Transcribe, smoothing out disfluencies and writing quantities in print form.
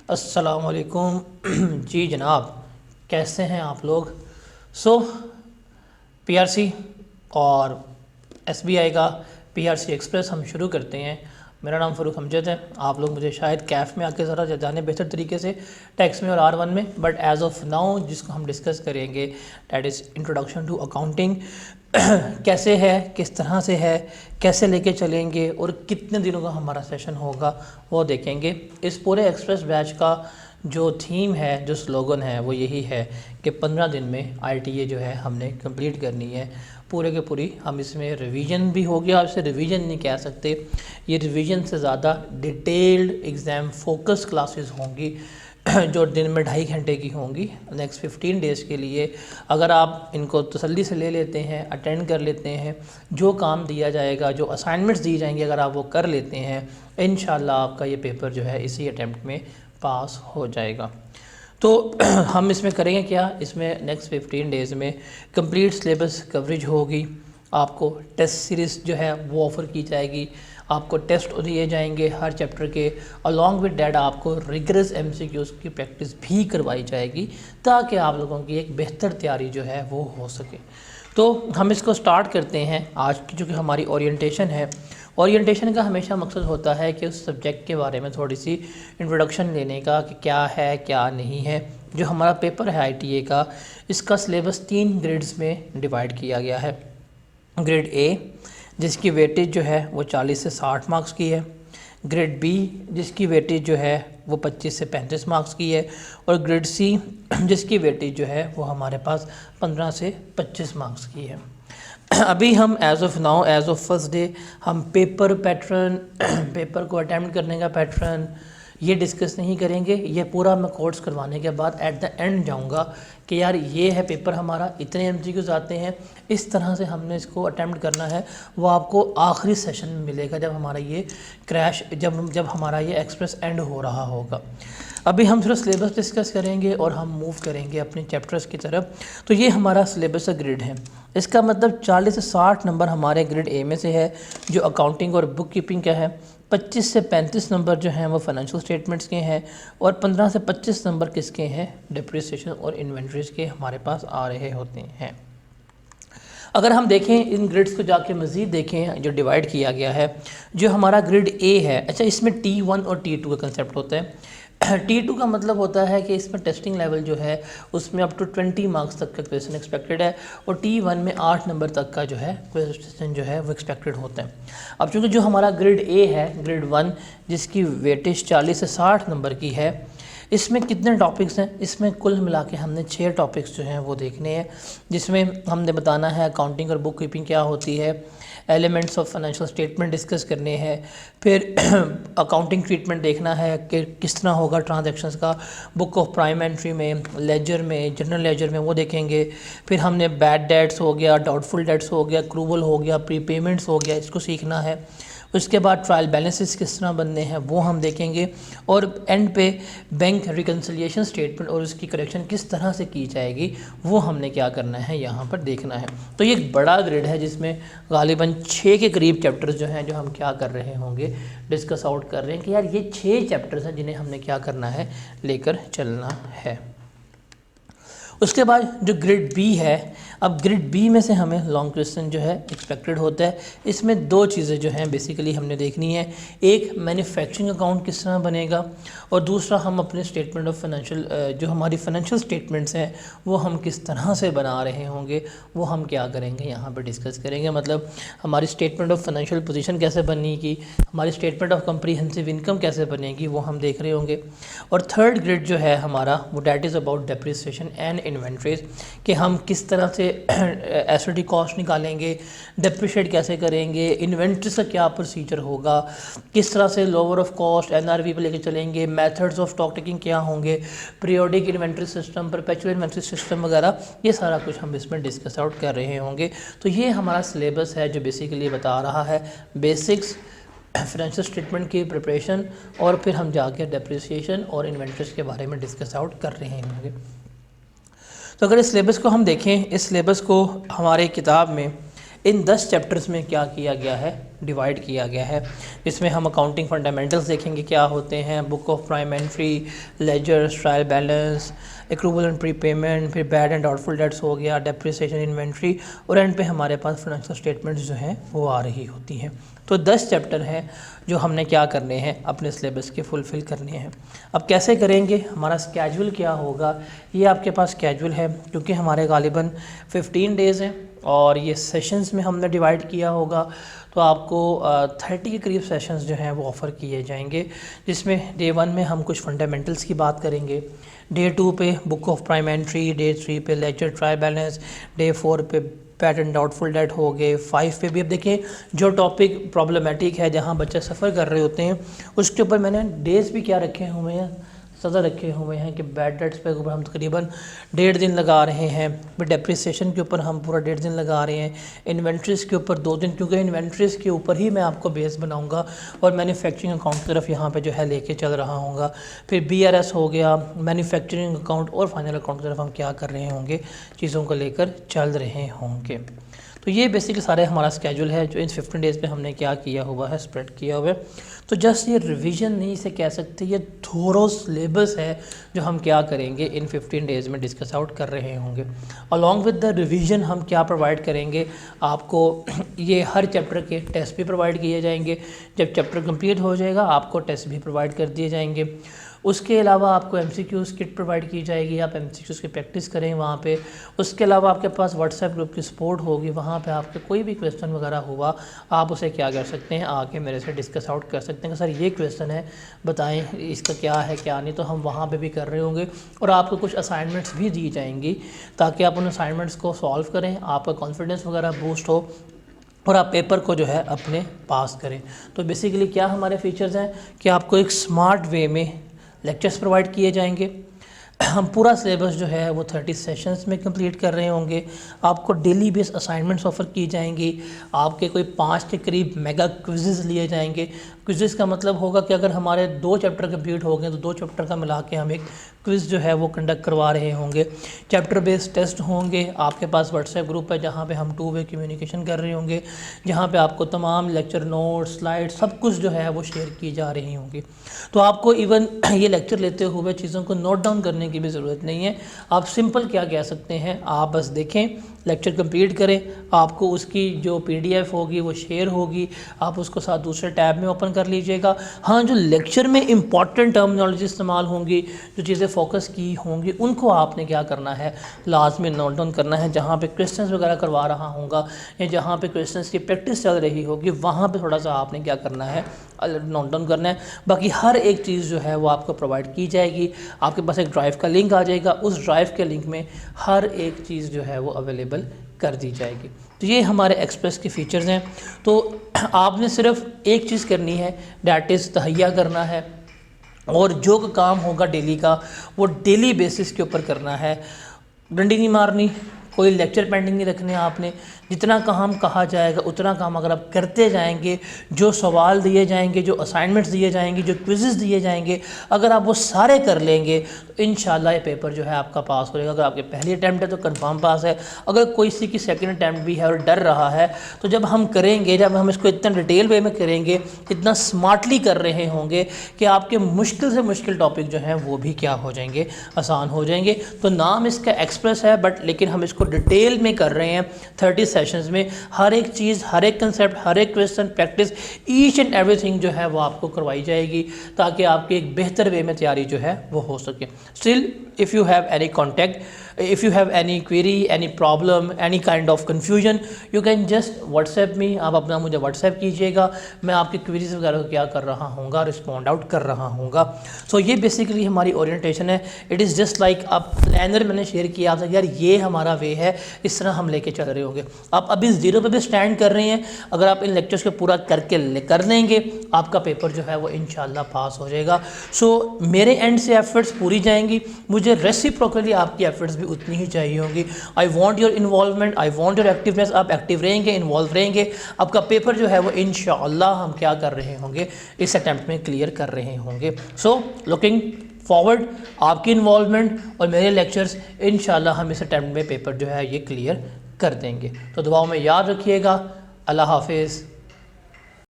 अस्सलामुअलैकुम जी जनाब, कैसे हैं आप लोग। पीआरसी और एसबीआई का पीआरसी एक्सप्रेस हम शुरू करते हैं। मेरा नाम फ़ारूक अमजद है। आप लोग मुझे शायद कैफ़ में आके ज़रा जाने बेहतर तरीके से टैक्स में और R1 में, बट एज़ ऑफ नाउ जिसको हम डिस्कस करेंगे that is introduction to accounting. कैसे है, किस तरह से है, कैसे लेके चलेंगे और कितने दिनों का हमारा सेशन होगा वो देखेंगे। इस पूरे एक्सप्रेस बैच का जो थीम है, जो स्लोगन है, वो यही है कि 15 दिन में ITA जो है हमने कंप्लीट करनी है पूरे के पूरी। हम इसमें रिवीजन भी हो गया, इसे रिवीजन नहीं कह सकते, ये रिवीजन से ज़्यादा डिटेल्ड एग्ज़ाम फोकस क्लासेस होंगी जो दिन में 2.5 घंटे की होंगी नेक्स्ट 15 डेज़ के लिए। अगर आप इनको तसल्ली से ले लेते हैं, अटेंड कर लेते हैं, जो काम दिया जाएगा, जो असाइनमेंट्स दी जाएंगी, अगर आप वो कर लेते हैं, इंशाल्लाह आपका ये पेपर जो है इसी अटैम्प्ट में पास हो जाएगा। तो हम इसमें करेंगे क्या, इसमें नेक्स्ट 15 डेज़ में कंप्लीट सिलेबस कवरेज होगी। आपको टेस्ट सीरीज़ जो है वो ऑफ़र की जाएगी, आपको टेस्ट दिए जाएंगे हर चैप्टर के। अलॉन्ग विद डैट आपको रिगरस MCQs की प्रैक्टिस भी करवाई जाएगी ताकि आप लोगों की एक बेहतर तैयारी जो है वो हो सके। तो हम इसको स्टार्ट करते हैं। आज की जो कि हमारी ओरिएंटेशन है, ओरिएंटेशन का हमेशा मकसद होता है कि उस सब्जेक्ट के बारे में थोड़ी सी इंट्रोडक्शन लेने का कि क्या है क्या नहीं है। जो हमारा पेपर है ITA का, इसका सिलेबस 3 ग्रेड्स में डिवाइड किया गया है। ग्रेड A जिसकी वेटेज जो है वो 40 से 60 मार्क्स की है, ग्रेड B जिसकी वेटेज जो है वो 25 से 35 मार्क्स की है, और ग्रेड C जिसकी वेटेज जो है वो हमारे पास 15 से 25 मार्क्स की है। अभी हम as of now, as of first day, हम पेपर पैटर्न पेपर को अटैम्प्ट करने का पैटर्न ये डिस्कस नहीं करेंगे। ये पूरा मैं कोर्स करवाने के बाद एट द एंड जाऊंगा कि यार ये है पेपर हमारा, इतने MCQs आते हैं, इस तरह से हमने इसको अटैम्प्ट करना है। वो आपको आखिरी सेशन में मिलेगा जब हमारा ये क्रैश, जब हमारा ये एक्सप्रेस एंड हो रहा होगा। अभी हम थोड़ा सिलेबस डिस्कस करेंगे और हम मूव करेंगे अपने चैप्टर्स की तरफ। तो ये हमारा सिलेबस का ग्रिड है। इसका मतलब 40 से 60 नंबर हमारे ग्रेड A में से है जो अकाउंटिंग और बुक कीपिंग का है। 25 से 35 नंबर जो हैं वो फाइनेंशियल स्टेटमेंट्स के हैं, और 15 से 25 नंबर किसके हैं, डिप्रिसिएशन और इन्वेंट्रीज के हमारे पास आ रहे होते हैं। अगर हम देखें इन ग्रिड्स को जाके मज़ीद देखें जो डिवाइड किया गया है, जो हमारा ग्रिड A है, अच्छा इसमें T1 और T2 का कंसेप्ट होता है। T2 का मतलब होता है कि इसमें टेस्टिंग लेवल जो है उसमें अप टू 20 मार्क्स तक का क्वेश्चन एक्सपेक्टेड है, और T1 में 8 नंबर तक का जो है क्वेश्चन जो है वो एक्सपेक्टेड होता है। अब चूँकि जो हमारा ग्रेड A है, ग्रेड 1 जिसकी वेटेज 40 से 60 नंबर की है, इसमें कितने टॉपिक्स हैं, इसमें कुल मिला के हमने 6 टॉपिक्स जो हैं वो देखने हैं, जिसमें हमने बताना है अकाउंटिंग और बुक कीपिंग क्या होती है, elements of financial statement discuss करने हैं, फिर अकाउंटिंग ट्रीटमेंट देखना है कि किस तरह होगा ट्रांजैक्शंस का बुक ऑफ प्राइम एंट्री में, लेजर में, जनरल लेजर में, वो देखेंगे। फिर हमने बैड डेट्स हो गया, डाउटफुल डेट्स हो गया, क्रूवल हो गया, प्रीपेमेंट्स हो गया, इसको सीखना है। उसके बाद ट्रायल बैलेंसेस किस तरह बनने हैं वो हम देखेंगे, और एंड पे बैंक रिकन्सिलिएशन स्टेटमेंट और उसकी करेक्शन किस तरह से की जाएगी वो हमने क्या करना है यहाँ पर देखना है। तो ये एक बड़ा ग्रेड है जिसमें गालिबन 6 के करीब चैप्टर्स जो हैं जो हम क्या कर रहे होंगे, डिस्कस आउट कर रहे हैं कि यार ये 6 चैप्टर्स हैं जिन्हें हमने क्या करना है, लेकर चलना है। उसके बाद जो ग्रेड B है, अब ग्रेड B में से हमें लॉन्ग क्वेश्चन जो है एक्सपेक्टेड होता है। इसमें 2 चीज़ें जो हैं बेसिकली हमने देखनी है, एक मैन्युफैक्चरिंग अकाउंट किस तरह बनेगा, और दूसरा हम अपने स्टेटमेंट ऑफ फाइनेंशियल, जो हमारी फाइनेंशियल स्टेटमेंट्स हैं वो हम किस तरह से बना रहे होंगे, वो हम क्या करेंगे यहाँ पर डिस्कस करेंगे। मतलब हमारी स्टेटमेंट ऑफ फाइनेंशियल पोजीशन कैसे बनेगी, हमारी स्टेटमेंट ऑफ कम्प्रीहेंसिव इनकम कैसे बनेगी, वो हम देख रहे होंगे। और थर्ड ग्रेड जो है हमारा वो that is about depreciation and inventories, कि हम किस तरह से एसेट कॉस्ट निकालेंगे, डेप्रिशिएट कैसे करेंगे, इन्वेंट्रीज का क्या प्रोसीजर होगा, किस तरह से लोअर ऑफ कॉस्ट NRV पे लेके चलेंगे, मेथड्स ऑफ स्टॉक टेकिंग क्या होंगे, periodic inventory system, perpetual inventory system वगैरह, ये सारा कुछ हम इसमें डिस्कस आउट कर रहे होंगे। तो ये हमारा सिलेबस है जो बेसिकली बता रहा है बेसिक्स फाइनेंशियल स्टेटमेंट की प्रिपरेशन, और फिर हम जाके डेप्रिसिएशन और इन्वेंट्रीज के बारे में डिस्कस आउट कर रहे होंगे। तो अगर इस सिलेबस को हम देखें, इस सिलेबस को हमारे किताब में इन 10 चैप्टर्स में क्या किया गया है, डिवाइड किया गया है, जिसमें हम अकाउंटिंग फंडामेंटल्स देखेंगे क्या होते हैं, book of prime entry, ledgers, trial balance, accrual and prepayment, फिर बैड एंड डाउटफुल डेट्स हो गया, डेप्रिसिएशन, इन्वेंट्री, और एंड पे हमारे पास फाइनेंशियल स्टेटमेंट्स जो हैं वो आ रही होती हैं। तो 10 चैप्टर हैं जो हमने क्या करने हैं, अपने सिलेबस के फुलफ़िल करने हैं। अब कैसे करेंगे, हमारा स्केड्यूल क्या होगा, ये आपके पास स्केड्यूल है, क्योंकि हमारे गालिबन 15 डेज़ हैं और ये सेशंस में हमने डिवाइड किया होगा, तो आपको 30 के करीब सेशंस जो हैं वो ऑफ़र किए जाएंगे, जिसमें डे 1 में हम कुछ फंडामेंटल्स की बात करेंगे, डे 2 पे book of prime entry, day 3 पे लेजर ट्रायल बैलेंस, डे 4 पे बैड एंड डाउटफुल डेट हो गए, 5 पे भी अब देखिए जो टॉपिक प्रॉब्लमेटिक है, जहाँ बच्चे सफ़र कर रहे होते हैं, उसके ऊपर मैंने डेज़ भी क्या रखे हुए हैं, सज़ा रखे हुए हैं कि बैड डेट्स पे ऊपर हम तकरीबन 1.5 दिन लगा रहे हैं, फिर डेप्रिसिएशन के ऊपर हम पूरा 1.5 दिन लगा रहे हैं, इन्वेंट्रीज़ के ऊपर 2 दिन, क्योंकि इन्वेंट्रीज़ के ऊपर ही मैं आपको बेस बनाऊंगा और मैन्युफैक्चरिंग अकाउंट की तरफ यहाँ पे जो है लेके चल रहा हूँगा। फिर BRS हो गया, मैन्युफैक्चरिंग अकाउंट, और फाइनल अकाउंट की तरफ हम क्या कर रहे होंगे, चीज़ों को लेकर चल रहे होंगे। तो ये बेसिकली सारे हमारा स्केड्यूल है जो इन 15 डेज़ पे हमने क्या किया हुआ है, स्प्रेड किया हुआ है। तो जस्ट ये रिवीजन नहीं इसे कह सकते, ये थोरो सिलेबस है जो हम क्या करेंगे इन 15 डेज़ में डिस्कस आउट कर रहे होंगे। अलॉन्ग विद द रिवीजन हम क्या प्रोवाइड करेंगे आपको, ये हर चैप्टर के टेस्ट भी प्रोवाइड किए जाएंगे। जब चैप्टर कंप्लीट हो जाएगा आपको टेस्ट भी प्रोवाइड कर दिए जाएंगे। उसके अलावा आपको MCQs किट प्रोवाइड की जाएगी, आप MCQs की प्रैक्टिस करें वहाँ पे। उसके अलावा आपके पास व्हाट्सएप ग्रुप की सपोर्ट होगी, वहाँ पे आपके कोई भी क्वेश्चन वगैरह हुआ आप उसे क्या कर सकते हैं, आके मेरे से डिस्कस आउट कर सकते हैं कि सर ये क्वेश्चन है बताएं इसका क्या है क्या नहीं, तो हम वहाँ पे भी कर रहे होंगे। और आपको कुछ असाइनमेंट्स भी दी जाएंगी ताकि आप उन असाइनमेंट्स को सॉल्व करें, आपका कॉन्फिडेंस वगैरह बूस्ट हो और आप पेपर को जो है अपने पास करें। तो बेसिकली क्या हमारे फीचर्स हैं कि आपको एक स्मार्ट वे में लेक्चर्स प्रोवाइड किए जाएंगे। हम पूरा सिलेबस जो है वो 30 सेशंस में कंप्लीट कर रहे होंगे। आपको डेली बेस असाइनमेंट्स ऑफ़र की जाएंगी। आपके कोई 5 के करीब मेगा क्विज़ेस लिए जाएंगे। क्विज़ेस का मतलब होगा कि अगर हमारे 2 चैप्टर कंप्लीट हो गए तो 2 चैप्टर का मिला के हम एक क्विज़ जो है वो कंडक्ट करवा रहे होंगे। चैप्टर बेस्ड टेस्ट होंगे। आपके पास व्हाट्सएप ग्रुप है जहाँ पे हम 2 वे कम्युनिकेशन कर रहे होंगे, जहाँ पे आपको तमाम लेक्चर नोट्स, स्लाइड सब कुछ जो है वो शेयर की जा रही होंगी। तो आपको इवन ये लेक्चर लेते हुए चीज़ों को नोट डाउन करने की भी ज़रूरत नहीं है। आप सिंपल क्या कह सकते हैं, आप बस देखें, लेक्चर कंप्लीट करें, आपको उसकी जो PDF होगी वो शेयर होगी, आप उसको साथ दूसरे टैब में ओपन कर लीजिएगा। हाँ, जो लेक्चर में इंपॉर्टेंट टर्मिनोलॉजी इस्तेमाल होंगी, जो चीज़ें फोकस की होंगी, उनको आपने क्या करना है, लाजमी नोट डाउन करना है। जहाँ पे क्वेश्चंस वगैरह करवा रहा होगा या जहाँ पे क्वेश्चंस की प्रैक्टिस चल रही होगी, वहाँ पे थोड़ा सा आपने क्या करना है, नोट डाउन करना है। बाकी हर एक चीज़ जो है वो आपको प्रोवाइड की जाएगी। आपके पास एक ड्राइव का लिंक आ जाएगा, उस ड्राइव के लिंक में हर एक चीज़ जो है वो अवेलेबल कर दी जाएगी। तो ये हमारे एक्सप्रेस के फीचर्स हैं। तो आपने सिर्फ एक चीज़ करनी है, डैट इज़ तहैया करना है, और जो काम होगा डेली का वो डेली बेसिस के ऊपर करना है। डंडी नहीं मारनी, कोई लेक्चर पेंडिंग नहीं रखने आपने। जितना काम कहा जाएगा उतना काम अगर आप करते जाएंगे, जो सवाल दिए जाएंगे, जो असाइनमेंट्स दिए जाएंगे, जो क्विज़ेस दिए जाएंगे, अगर आप वो सारे कर लेंगे तो इंशाल्लाह ये पेपर जो है आपका पास हो जाएगा। अगर आपके पहली अटैम्प्ट है तो कंफर्म पास है। अगर कोई सी की सेकंड अटैम्प्ट भी है और डर रहा है, तो जब हम करेंगे, जब हम इसको इतना डिटेल वे में करेंगे, इतना स्मार्टली कर रहे होंगे कि आपके मुश्किल से मुश्किल टॉपिक जो हैं वो भी क्या हो जाएंगे, आसान हो जाएंगे। तो नाम इसका एक्सप्रेस है, बट लेकिन हम इसको डिटेल में कर रहे हैं 30 सेशंस में। हर एक चीज़, हर एक कंसेप्ट, हर एक question, practice, each and everything जो है वो आपको करवाई जाएगी ताकि आपकी एक बेहतर वे में तैयारी जो है वो हो सके। Still if you have any contact, if you have any query, any problem, any kind of confusion, you can just WhatsApp me। आप अपना मुझे WhatsApp कीजिएगा, मैं आपकी क्वेरीज वगैरह को क्या कर रहा हूँगा, रिस्पॉन्ड आउट कर रहा हूँगा। सो ये बेसिकली हमारी ओरिएंटेशन है। इट इज़ जस्ट लाइक अब प्लानर मैंने शेयर किया आपसे, यार ये हमारा वे है, इस तरह हम लेके चल रहे होंगे। आप अभी 0 पे भी स्टैंड कर रहे हैं, अगर आप इन लेक्चर्स को पूरा करके कर लेंगे, आपका पेपर जो है वो इंशाल्लाह पास हो जाएगा। सो मेरे एंड से एफर्ट्स पूरी जाएंगी, मुझे रेसिप्रोकली आपकी एफर्ट्स उतनी ही चाहिए होगी। I want your involvement, I want your activeness. आप एक्टिव रहेंगे, इन्वॉल्व रहेंगे, आपका पेपर जो है वो इंशाअल्लाह हम क्या कर रहे होंगे, इस अटैम्प्ट में क्लियर कर रहे होंगे। सो लुकिंग फॉरवर्ड आपकी इन्वॉल्वमेंट और मेरे लेक्चर्स, इंशाअल्लाह हम इस अटैम्प्ट में पेपर जो है ये क्लियर कर देंगे। तो दुआओं में याद रखिएगा। अल्लाह हाफिज़।